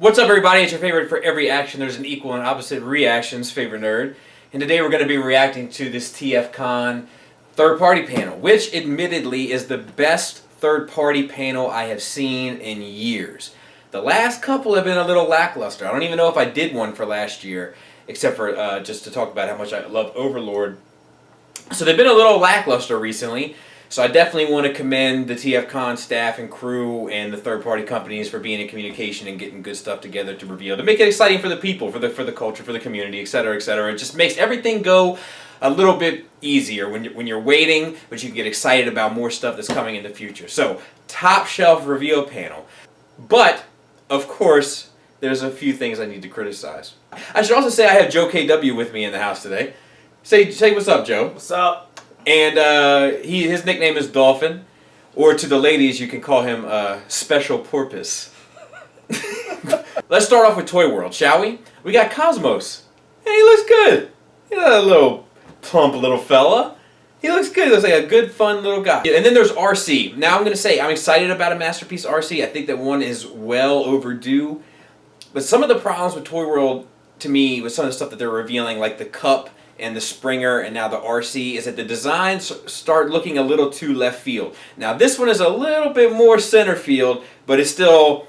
What's up, everybody? It's your favorite for every action. There's an equal and opposite reactions favorite nerd. And today we're going to be reacting to this TFCon third-party panel, which admittedly is the best third-party panel I have seen in years. The last couple have been a little lackluster. I don't even know if I did one for last year, except for just to talk about how much I love Overlord. So they've been a little lackluster recently. So I definitely want to commend the TFCon staff and crew and the third-party companies for being in communication and getting good stuff together to reveal, to make it exciting for the people, for the culture, for the community, etc., etc. It just makes everything go a little bit easier when you're waiting, but you can get excited about more stuff that's coming in the future. So, top shelf reveal panel. But, of course, there's a few things I need to criticize. I should also say I have Joe KW with me in the house today. Say what's up, Joe. What's up? And his nickname is Dolphin, or to the ladies you can call him Special Porpoise. Let's start off with Toy World, shall we? We got Cosmos, and he looks good. He's a little plump little fella. He looks good. He looks like a good, fun little guy. And then there's RC. Now I'm going to say I'm excited about a Masterpiece RC. I think that one is well overdue. But some of the problems with Toy World, to me, with some of the stuff that they're revealing, like the cup and the Springer and now the RC, is that the designs start looking a little too left field. Now this one is a little bit more center field, but it's still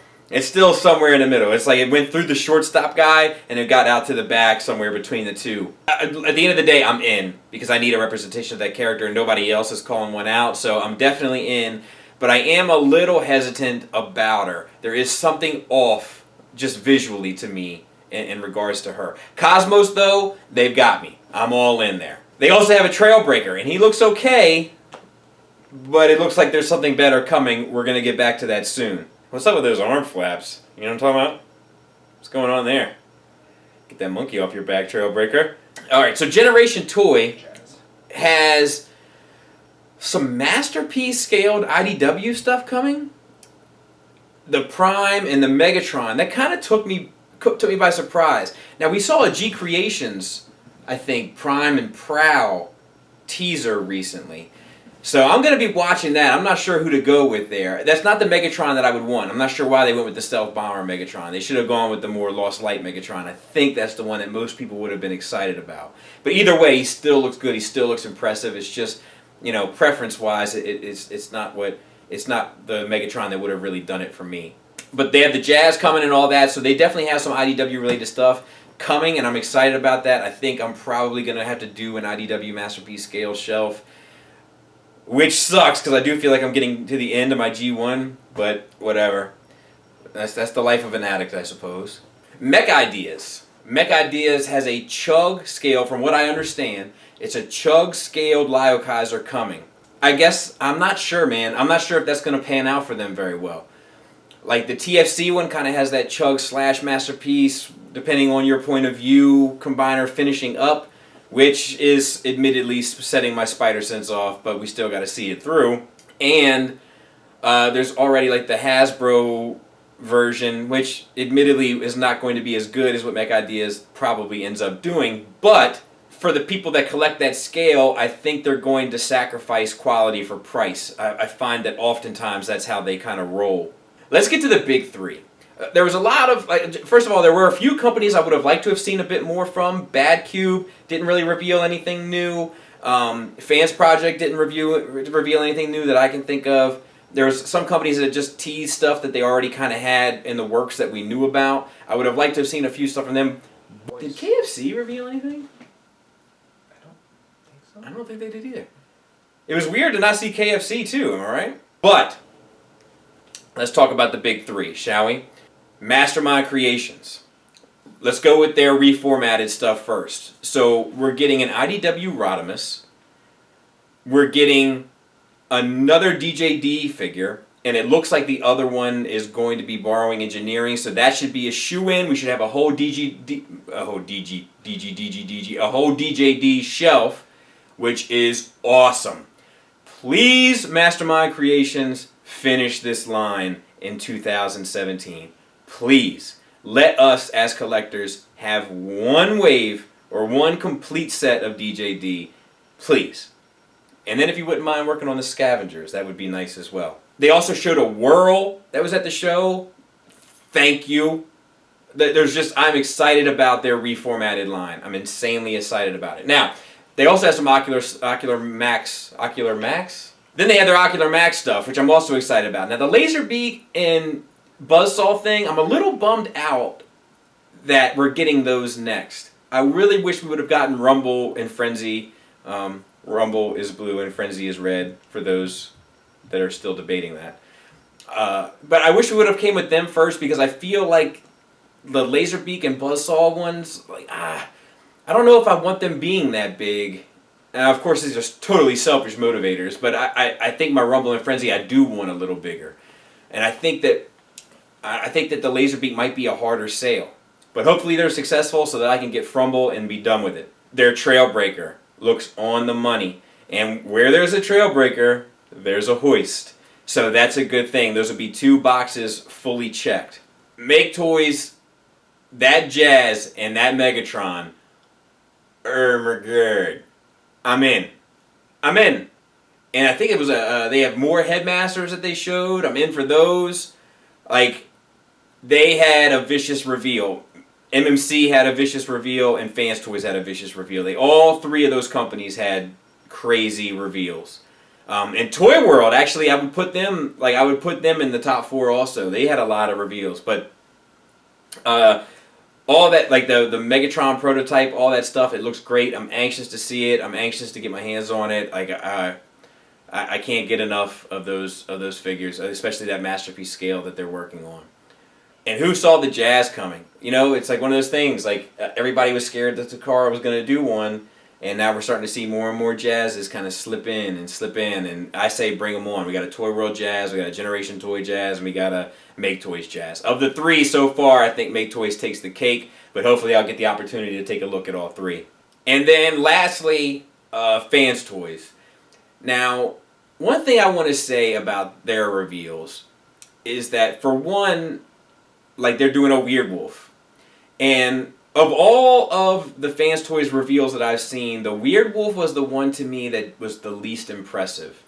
somewhere in the middle. It's like it went through the shortstop guy and it got out to the back somewhere between the two. At the end of the day, I'm in because I need a representation of that character and nobody else is calling one out, so I'm definitely in. But I am a little hesitant about her. There is something off just visually to me in regards to her. Cosmos, though, they've got me. I'm all in there. They also have a Trailbreaker, and he looks okay, but it looks like there's something better coming. We're going to get back to that soon. What's up with those arm flaps? You know what I'm talking about? What's going on there? Get that monkey off your back, Trailbreaker. Alright, so Generation Toy has some Masterpiece scaled IDW stuff coming. The Prime and the Megatron, that kind of took me by surprise. Now, we saw a G Creations, I think, Prime and Prowl teaser recently. So I'm going to be watching that. I'm not sure who to go with there. That's not the Megatron that I would want. I'm not sure why they went with the Stealth Bomber Megatron. They should have gone with the more Lost Light Megatron. I think that's the one that most people would have been excited about. But either way, he still looks good. He still looks impressive. It's just, you know, preference-wise, it's not the Megatron that would have really done it for me. But they have the Jazz coming and all that, so they definitely have some IDW-related stuff coming, and I'm excited about that. I think I'm probably going to have to do an IDW Masterpiece scale shelf, which sucks because I do feel like I'm getting to the end of my G1, but whatever. That's the life of an addict, I suppose. Mech Ideas. Mech Ideas has a Chug scale, from what I understand. It's a Chug scaled Lyokaiser coming. I guess, I'm not sure, man. I'm not sure if that's going to pan out for them very well. Like the TFC one kind of has that Chug / Masterpiece, depending on your point of view, combiner finishing up, which is admittedly setting my spider sense off, but we still got to see it through. And there's already like the Hasbro version, which admittedly is not going to be as good as what Mech Ideas probably ends up doing, but for the people that collect that scale, I think they're going to sacrifice quality for price. I find that oftentimes that's how they kind of roll. Let's get to the big three. There was a lot of, first of all, there were a few companies I would have liked to have seen a bit more from. Bad Cube didn't really reveal anything new. Fans Project didn't reveal anything new that I can think of. There's some companies that just teased stuff that they already kind of had in the works that we knew about. I would have liked to have seen a few stuff from them. Did KFC reveal anything? I don't think they did either. It was weird to not see KFC too, am I right? But let's talk about the big three, shall we? Mastermind Creations. Let's go with their reformatted stuff first. So we're getting an IDW Rodimus. We're getting another DJD figure, and it looks like the other one is going to be borrowing engineering, so that should be a shoe-in. We should have a whole DJD shelf, which is awesome. Please, Mastermind Creations, finish this line in 2017. Please, let us as collectors have one wave or one complete set of DJD. Please. And then if you wouldn't mind working on the Scavengers, that would be nice as well. They also showed a Whirl that was at the show. Thank you. I'm excited about their reformatted line. I'm insanely excited about it. Now, they also have some Ocular Max. Then they had their Ocular Max stuff, which I'm also excited about. Now, the Laserbeak and Buzzsaw thing, I'm a little bummed out that we're getting those next. I really wish we would have gotten Rumble and Frenzy. Rumble is blue and Frenzy is red, for those that are still debating that. But I wish we would have came with them first, because I feel like the Laserbeak and Buzzsaw ones, like, I don't know if I want them being that big. Now, of course, these are totally selfish motivators, but I think my Rumble and Frenzy I do want a little bigger. And I think that the Laserbeak might be a harder sale. But hopefully they're successful so that I can get Frumble and be done with it. Their Trailbreaker looks on the money. And where there's a Trailbreaker, there's a hoist. So that's a good thing. Those would be 2 boxes fully checked. Make Toys, that Jazz, and that Megatron. Oh my god. I'm in. And I think it was they have more Headmasters that they showed. I'm in for those. Like, they had a vicious reveal. MMC had a vicious reveal, and Fans Toys had a vicious reveal. All 3 of those companies had crazy reveals. And Toy World, actually, I would put them in the top 4 also. They had a lot of reveals, but all that, like the Megatron prototype, all that stuff, it looks great. I'm anxious to see it. I'm anxious to get my hands on it. Like, I can't get enough of those figures, especially that Masterpiece scale that they're working on. And who saw the Jazz coming? You know, it's like one of those things, like, everybody was scared that Takara was going to do one, and now we're starting to see more and more Jazzes kind of slip in, and I say bring them on. We got a Toy World Jazz, we got a Generation Toy Jazz, and we got a Make Toys Jazz. Of the 3 so far, I think Make Toys takes the cake, but hopefully I'll get the opportunity to take a look at all 3. And then lastly, Fans Toys. Now, one thing I want to say about their reveals is that, for one, like, they're doing a Weird Wolf. And of all of the Fans Toys reveals that I've seen, the Weird Wolf was the one to me that was the least impressive.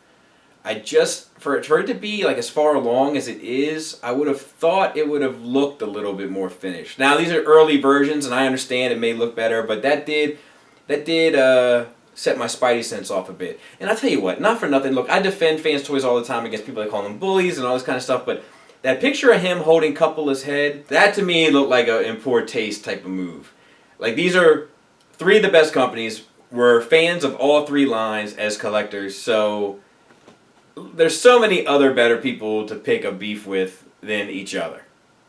For it to be like as far along as it is, I would have thought it would have looked a little bit more finished. Now, these are early versions, and I understand it may look better, but that did set my spidey sense off a bit. And I'll tell you what, not for nothing, look, I defend Fans Toys all the time against people that call them bullies and all this kind of stuff, but that picture of him holding Coupola's head, that to me looked like an in poor taste type of move. Like, these are 3 of the best companies. We're fans of all 3 lines as collectors, so there's so many other better people to pick a beef with than each other.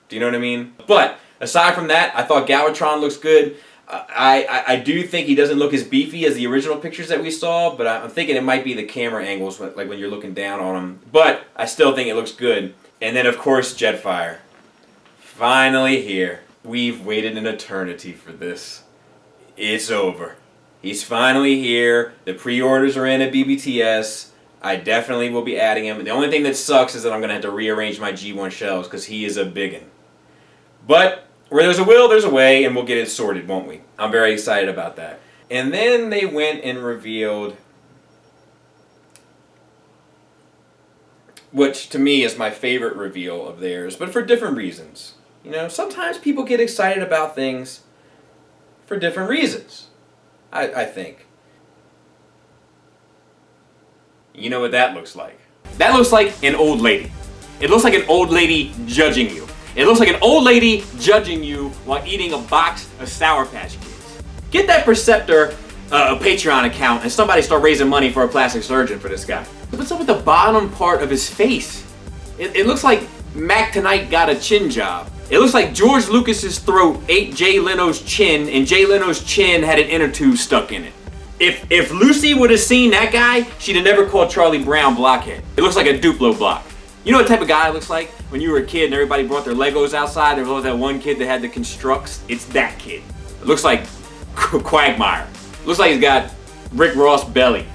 Do you know what I mean? But aside from that, I thought Galvatron looks good. I do think he doesn't look as beefy as the original pictures that we saw, but I'm thinking it might be the camera angles, like when you're looking down on him. But I still think it looks good. And then, of course, Jetfire. Finally here. We've waited an eternity for this. It's over. He's finally here. The pre-orders are in at BBTS. I definitely will be adding him. The only thing that sucks is that I'm going to have to rearrange my G1 shelves because he is a biggin. But where there's a will, there's a way, and we'll get it sorted, won't we? I'm very excited about that. And then they went and revealed, which to me is my favorite reveal of theirs, but for different reasons. You know, sometimes people get excited about things for different reasons, I think. You know what that looks like? That looks like an old lady. It looks like an old lady judging you. It looks like an old lady judging you while eating a box of Sour Patch Kids. Get that Perceptor a Patreon account and somebody start raising money for a plastic surgeon for this guy. What's up with the bottom part of his face? It looks like Mac Tonight got a chin job. It looks like George Lucas's throat ate Jay Leno's chin, and Jay Leno's chin had an inner tube stuck in it. If Lucy would have seen that guy, she'd have never called Charlie Brown blockhead. It looks like a Duplo block. You know what type of guy it looks like? When you were a kid and everybody brought their Legos outside, there was always that one kid that had the constructs. It's that kid. It looks like Quagmire. It looks like he's got Rick Ross belly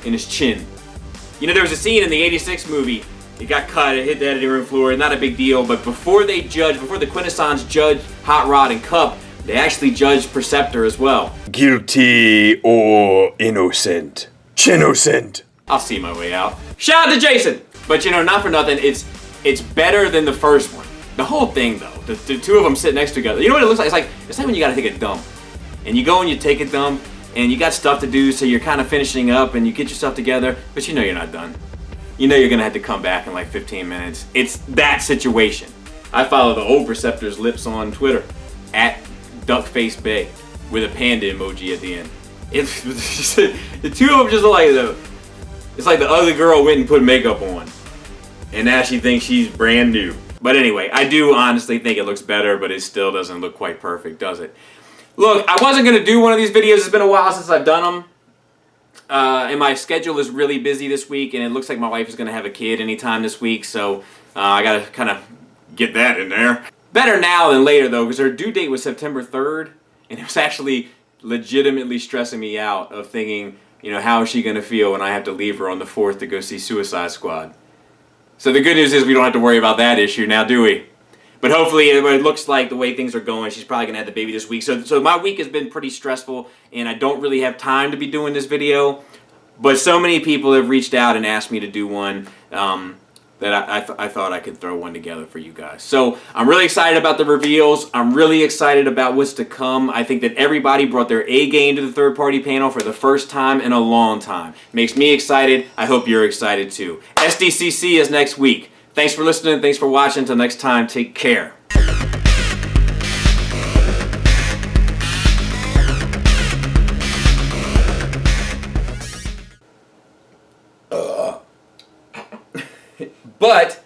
in his chin. You know, there was a scene in the '86 movie. It got cut, it hit the editing room floor, not a big deal, but before the Quintessons judged Hot Rod and Cup, they actually judged Perceptor as well. Guilty or innocent? Chinnocent. I'll see my way out. Shout out to Jason! But you know, not for nothing, it's better than the first one. The whole thing though, the two of them sit next to each other. You know what it looks like? It's like when you gotta take a dump, and you go and you take a dump, and you got stuff to do, so you're kind of finishing up, and you get yourself together, but you know you're not done. You know you're gonna have to come back in like 15 minutes. It's that situation. I follow the old Perceptor's lips on Twitter, at DuckfaceBay, with a panda emoji at the end. It's the two of them just look like it's like the other girl went and put makeup on, and now she thinks she's brand new. But anyway, I do honestly think it looks better, but it still doesn't look quite perfect, does it? Look, I wasn't gonna do one of these videos. It's been a while since I've done them. And my schedule is really busy this week, and it looks like my wife is going to have a kid anytime this week, so I got to kind of get that in there. Better now than later, though, because her due date was September 3rd, and it was actually legitimately stressing me out of thinking, you know, how is she going to feel when I have to leave her on the 4th to go see Suicide Squad? So the good news is we don't have to worry about that issue now, do we? But hopefully, it looks like the way things are going, she's probably going to have the baby this week. So my week has been pretty stressful, and I don't really have time to be doing this video. But so many people have reached out and asked me to do one that I thought I could throw one together for you guys. So I'm really excited about the reveals. I'm really excited about what's to come. I think that everybody brought their A game to the third-party panel for the first time in a long time. Makes me excited. I hope you're excited too. SDCC is next week. Thanks for listening. Thanks for watching. Until next time, take care. But